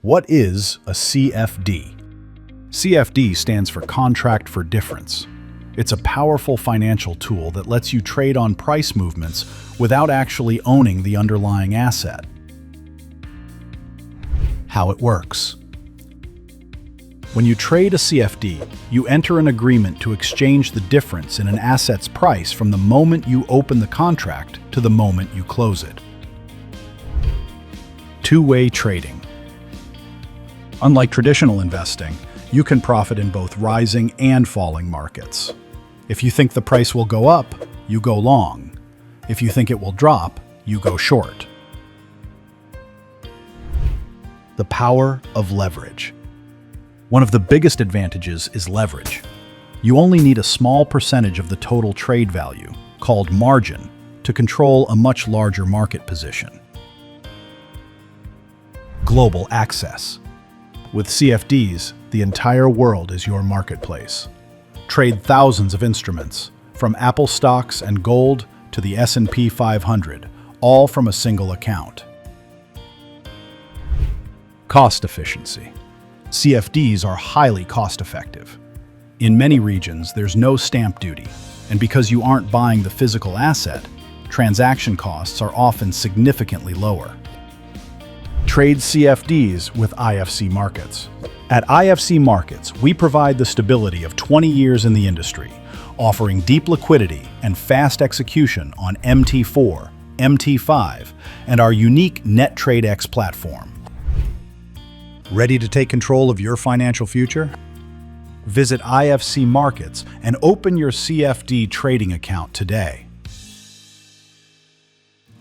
What is a CFD? CFD stands for Contract for Difference. It's a powerful financial tool that lets you trade on price movements without actually owning the underlying asset. How it works. When you trade a CFD, you enter an agreement to exchange the difference in an asset's price from the moment you open the contract to the moment you close it. Two-way trading. Unlike traditional investing, you can profit in both rising and falling markets. If you think the price will go up, you go long. If you think it will drop, you go short. The power of leverage. One of the biggest advantages is leverage. You only need a small percentage of the total trade value, called margin, to control a much larger market position. Global access. With CFDs, the entire world is your marketplace. Trade thousands of instruments, from Apple stocks and gold to the S&P 500, all from a single account. Cost efficiency. CFDs are highly cost-effective. In many regions, there's no stamp duty, and because you aren't buying the physical asset, transaction costs are often significantly lower. Trade CFDs with IFC Markets. At IFC Markets, we provide the stability of 20 years in the industry, offering deep liquidity and fast execution on MT4, MT5, and our unique NetTradeX platform. Ready to take control of your financial future? Visit IFC Markets and open your CFD trading account today.